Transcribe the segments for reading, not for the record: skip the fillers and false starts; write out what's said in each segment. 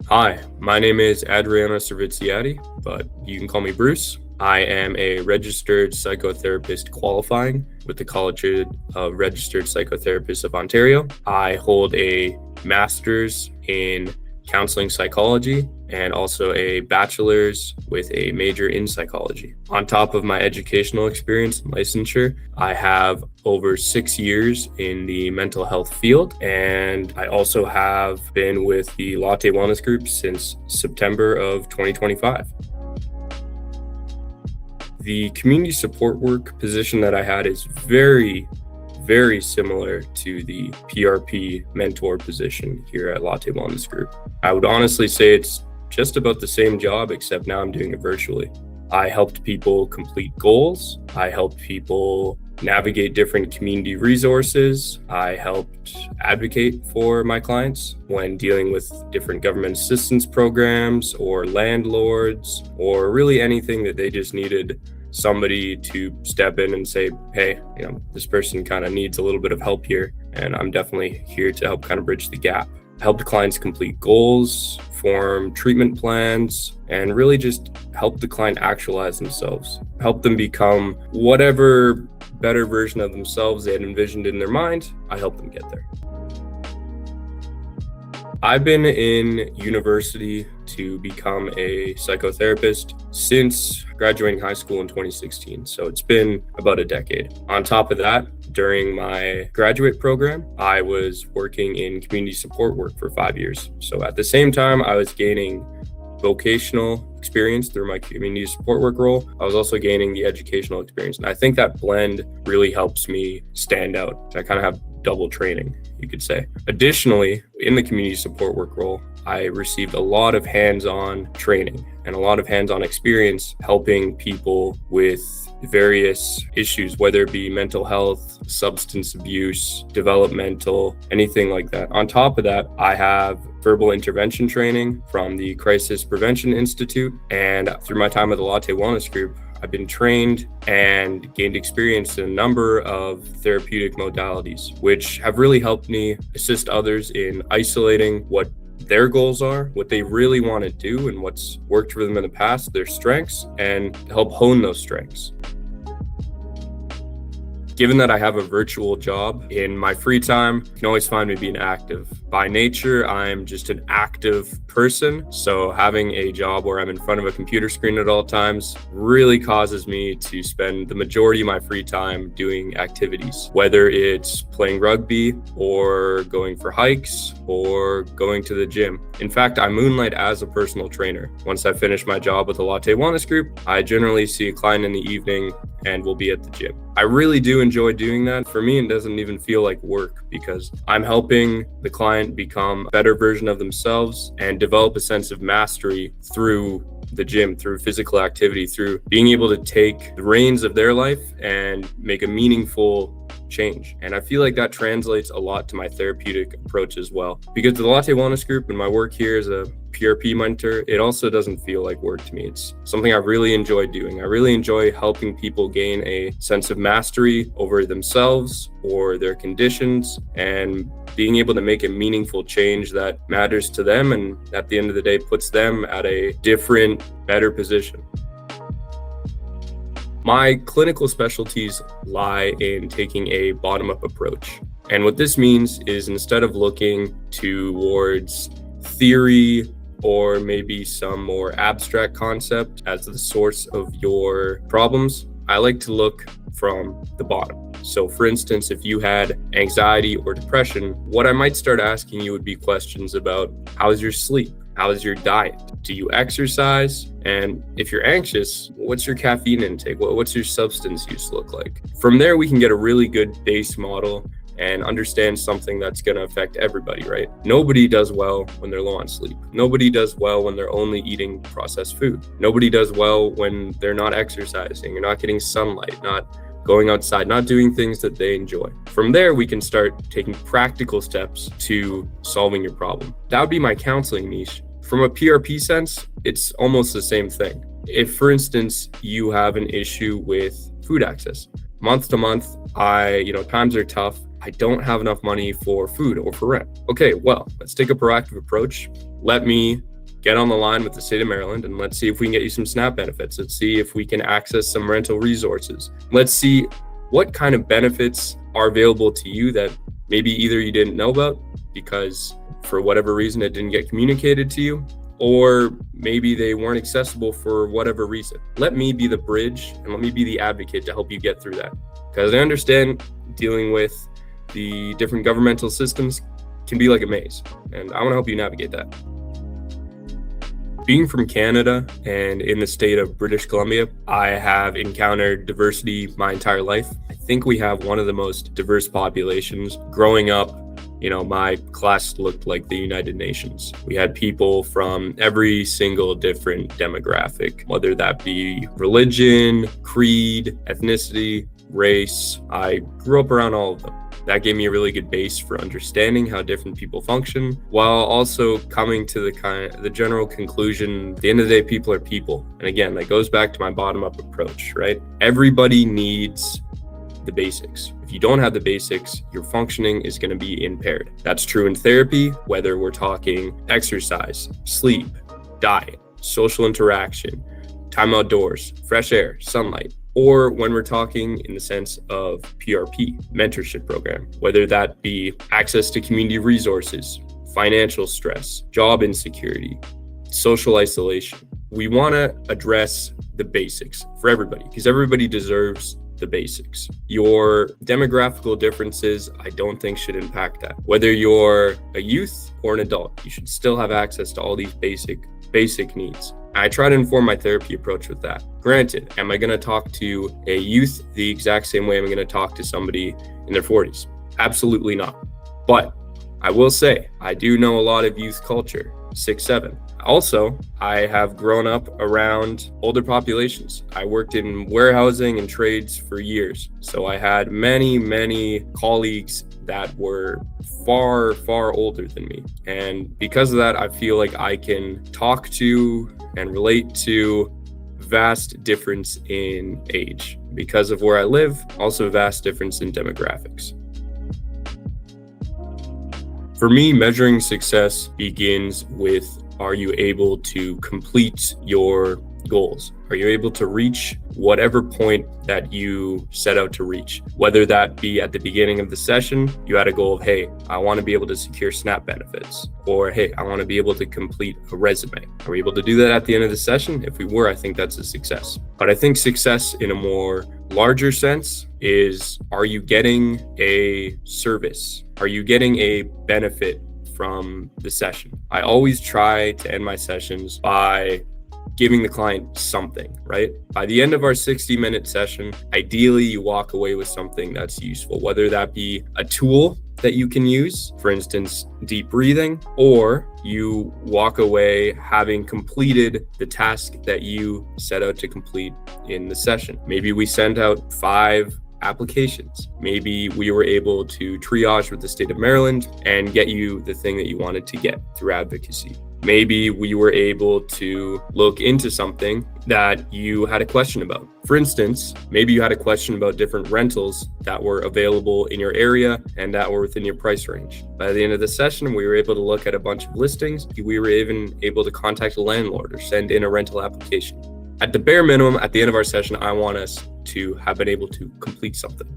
Hi, my name is Adriano Serviziati, but you can call me Bruce. I am a registered psychotherapist qualifying with the College of Registered Psychotherapists of Ontario. I hold a master's in counseling psychology and also a bachelor's with a major in psychology. On top of my educational experience and licensure, I have over 6 years in the mental health field, and I also have been with the Latte Wellness Group since September of 2025. The community support work position that I had is very similar to the PRP mentor position here at Latte Wellness Group. I would honestly say it's just about the same job, except now I'm doing it virtually. I helped people complete goals. I helped people navigate different community resources. I helped advocate for my clients when dealing with different government assistance programs or landlords, or really anything that they just needed somebody to step in and say, hey, this person kind of needs a little bit of help here, and I'm definitely here to help kind of bridge the gap. Help clients complete goals, form treatment plans, and really just help the client actualize themselves. Help them become whatever better version of themselves they had envisioned in their mind. I help them get there. I've been in university to become a psychotherapist since graduating high school in 2016. So it's been about a decade. On top of that, during my graduate program, I was working in community support work for 5 years. So at the same time, I was gaining vocational experience through my community support work role. I was also gaining the educational experience. And I think that blend really helps me stand out. I kind of have double training, you could say. Additionally, in the community support work role, I received a lot of hands-on training and a lot of hands-on experience helping people with various issues, whether it be mental health, substance abuse, developmental, anything like that. On top of that, I have verbal intervention training from the Crisis Prevention Institute, and through my time at the Latte Wellness Group, I've been trained and gained experience in a number of therapeutic modalities, which have really helped me assist others in isolating what their goals are, what they really want to do, and what's worked for them in the past, their strengths, and help hone those strengths. Given that I have a virtual job, in my free time, you can always find me being active. By nature, I'm just an active person, so having a job where I'm in front of a computer screen at all times really causes me to spend the majority of my free time doing activities, whether it's playing rugby or going for hikes or going to the gym. In fact, I moonlight as a personal trainer. Once I finish my job with the Latte Wellness Group, I generally see a client in the evening and we'll be at the gym. I really do enjoy doing that. For me, it doesn't even feel like work because I'm helping the client become a better version of themselves and develop a sense of mastery through the gym, through physical activity, through being able to take the reins of their life and make a meaningful change. And I feel like that translates a lot to my therapeutic approach as well. Because the Latte Wellness Group and my work here as a PRP mentor, it also doesn't feel like work to me. It's something I really enjoy doing. I really enjoy helping people gain a sense of mastery over themselves or their conditions and being able to make a meaningful change that matters to them and at the end of the day puts them at a different, better position. My clinical specialties lie in taking a bottom-up approach. And what this means is instead of looking towards theory or maybe some more abstract concept as the source of your problems, I like to look from the bottom. So for instance, if you had anxiety or depression, what I might start asking you would be questions about how's your sleep? How's your diet? Do you exercise? And if you're anxious, what's your caffeine intake? What's your substance use look like? From there, we can get a really good base model and understand something that's going to affect everybody, right? Nobody does well when they're low on sleep. Nobody does well when they're only eating processed food. Nobody does well when they're not exercising, or not getting sunlight, not going outside, not doing things that they enjoy. From there, we can start taking practical steps to solving your problem. That would be my counseling niche. From a PRP sense, it's almost the same thing. If, for instance, you have an issue with food access, month to month, times are tough. I don't have enough money for food or for rent. Okay, well, let's take a proactive approach. Let me get on the line with the state of Maryland and let's see if we can get you some SNAP benefits. Let's see if we can access some rental resources. Let's see what kind of benefits are available to you that maybe either you didn't know about because for whatever reason it didn't get communicated to you, or maybe they weren't accessible for whatever reason. Let me be the bridge and let me be the advocate to help you get through that. Because I understand dealing with the different governmental systems can be like a maze, and I want to help you navigate that. Being from Canada and in the state of British Columbia, I have encountered diversity my entire life. I think we have one of the most diverse populations. Growing up, my class looked like the United Nations. We had people from every single different demographic, whether that be religion, creed, ethnicity, race. I grew up around all of them. That gave me a really good base for understanding how different people function, while also coming to the general conclusion, at the end of the day, people are people. And again, that goes back to my bottom-up approach, right? Everybody needs the basics. If you don't have the basics, your functioning is going to be impaired. That's true in therapy, whether we're talking exercise, sleep, diet, social interaction, time outdoors, fresh air, sunlight, or when we're talking in the sense of PRP, mentorship program, whether that be access to community resources, financial stress, job insecurity, social isolation. We want to address the basics for everybody because everybody deserves the basics. Your demographical differences, I don't think should impact that. Whether you're a youth or an adult, you should still have access to all these basic needs. I try to inform my therapy approach with that. Granted, am I going to talk to a youth the exact same way I'm going to talk to somebody in their 40s? Absolutely not. But I will say, I do know a lot of youth culture, 6'7". Also, I have grown up around older populations. I worked in warehousing and trades for years. So I had many colleagues that were far older than me. And because of that, I feel like I can talk to and relate to vast difference in age. Because of where I live, also vast difference in demographics. For me, measuring success begins with, are you able to complete your goals? Are you able to reach whatever point that you set out to reach? Whether that be at the beginning of the session, you had a goal of, hey, I want to be able to secure SNAP benefits, or hey, I want to be able to complete a resume. Are we able to do that at the end of the session? If we were, I think that's a success. But I think success in a more larger sense is, are you getting a service? Are you getting a benefit from the session? I always try to end my sessions by giving the client something, right? By the end of our 60-minute session, ideally you walk away with something that's useful, whether that be a tool that you can use, for instance, deep breathing, or you walk away having completed the task that you set out to complete in the session. Maybe we sent out 5 applications. Maybe we were able to triage with the state of Maryland and get you the thing that you wanted to get through advocacy. Maybe we were able to look into something that you had a question about. For instance, maybe you had a question about different rentals that were available in your area and that were within your price range. By the end of the session, we were able to look at a bunch of listings. We were even able to contact a landlord or send in a rental application. At the bare minimum, at the end of our session, I want us to have been able to complete something,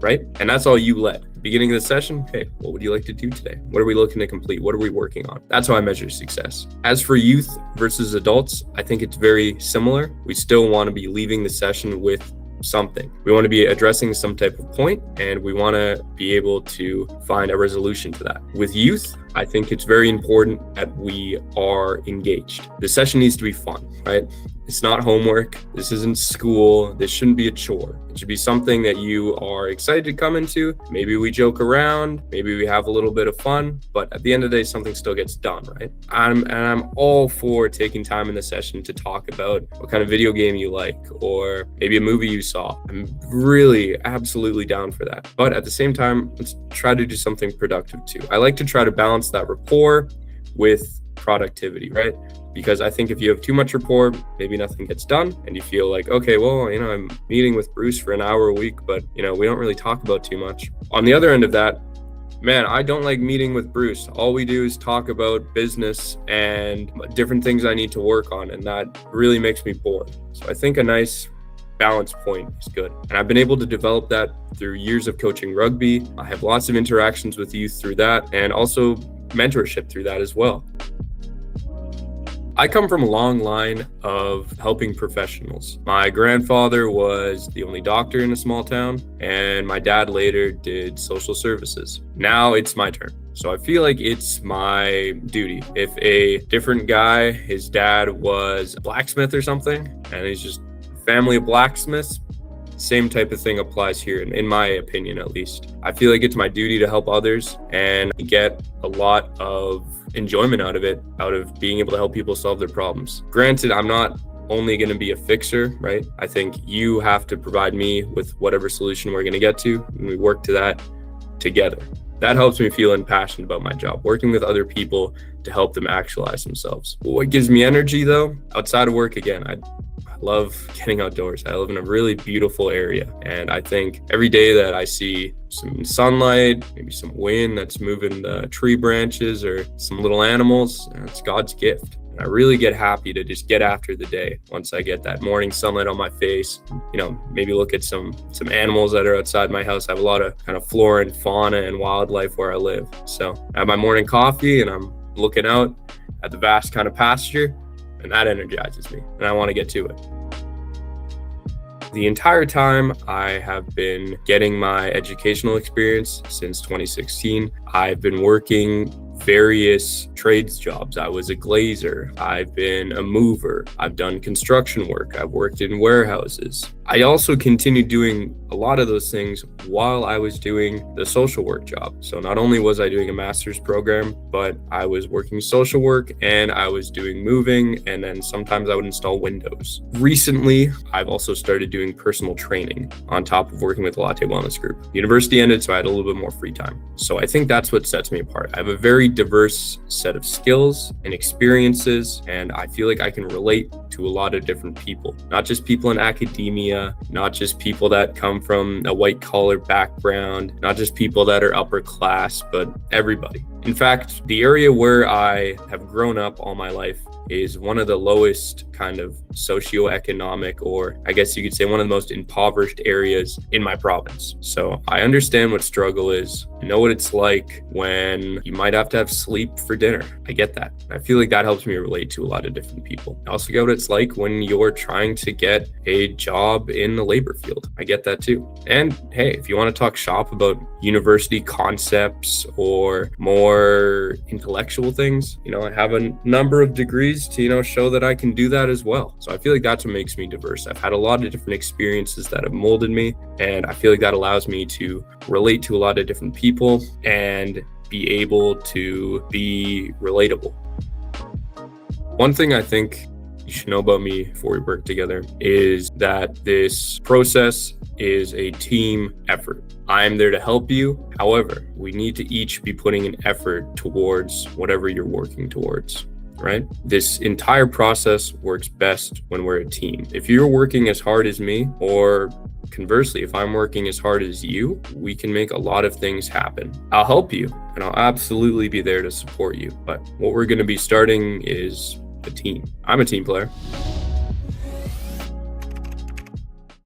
right? And that's all you led. At the beginning of the session, hey, what would you like to do today? What are we looking to complete? What are we working on? That's how I measure success. As for youth versus adults, I think it's very similar. We still want to be leaving the session with something. We want to be addressing some type of point, and we want to be able to find a resolution to that. With youth, I think it's very important that we are engaged. The session needs to be fun, right? It's not homework. This isn't school. This shouldn't be a chore. It should be something that you are excited to come into. Maybe we joke around. Maybe we have a little bit of fun. But at the end of the day, something still gets done, right? I'm all for taking time in the session to talk about what kind of video game you like, or maybe a movie you saw. I'm really absolutely down for that. But at the same time, let's try to do something productive too. I like to try to balance that rapport with productivity, right? Because I think if you have too much rapport, maybe nothing gets done, and you feel like, okay, well, I'm meeting with Bruce for an hour a week, but we don't really talk about too much. On the other end of that, Man, I don't like meeting with Bruce. All we do is talk about business and different things I need to work on, and that really makes me bored. So I think a nice balance point is good. And I've been able to develop that through years of coaching rugby. I have lots of interactions with youth through that, and also mentorship through that as well. I come from a long line of helping professionals. My grandfather was the only doctor in a small town, and my dad later did social services. Now it's my turn. So I feel like it's my duty. If a different guy, his dad was a blacksmith or something, and he's just a family of blacksmiths, same type of thing applies here, in my opinion, at least. I feel like it's my duty to help others and get a lot of enjoyment out of it, out of being able to help people solve their problems. Granted, I'm not only going to be a fixer, right? I think you have to provide me with whatever solution we're going to get to, and we work to that together. That helps me feel passionate about my job, working with other people to help them actualize themselves. What gives me energy though, outside of work, again, I love getting outdoors. I live in a really beautiful area, and I think every day that I see some sunlight, maybe some wind that's moving the tree branches or some little animals, it's God's gift. And I really get happy to just get after the day once I get that morning sunlight on my face. Maybe look at some animals that are outside my house. I have a lot of kind of flora and fauna and wildlife where I live. So I have my morning coffee and I'm looking out at the vast kind of pasture, and that energizes me, and I want to get to it. The entire time I have been getting my educational experience since 2016. I've been working various trades jobs. I was a glazer. I've been a mover. I've done construction work. I've worked in warehouses. I also continued doing a lot of those things while I was doing the social work job. So not only was I doing a master's program, but I was working social work and I was doing moving, and then sometimes I would install windows. Recently, I've also started doing personal training on top of working with the Latte Wellness Group. University ended, so I had a little bit more free time. So I think that's what sets me apart. I have a very diverse set of skills and experiences, and I feel like I can relate to a lot of different people, not just people in academia, not just people that come from a white collar background, not just people that are upper class, but everybody. In fact, the area where I have grown up all my life is one of the lowest kind of socioeconomic, or I guess you could say one of the most impoverished areas in my province. So I understand what struggle is. I know what it's like when you might have to have sleep for dinner. I get that. I feel like that helps me relate to a lot of different people. I also get what it's like when you're trying to get a job in the labor field. I get that too. And hey, if you want to talk shop about university concepts or more intellectual things, I have a number of degrees to, show that I can do that as well. So I feel like that's what makes me diverse. I've had a lot of different experiences that have molded me, and I feel like that allows me to relate to a lot of different people and be able to be relatable. One thing I think you should know about me before we work together is that this process is a team effort. I'm there to help you. However, we need to each be putting an effort towards whatever you're working towards. Right? This entire process works best when we're a team. If you're working as hard as me, or conversely, if I'm working as hard as you, we can make a lot of things happen. I'll help you, and I'll absolutely be there to support you. But what we're going to be starting is a team. I'm a team player.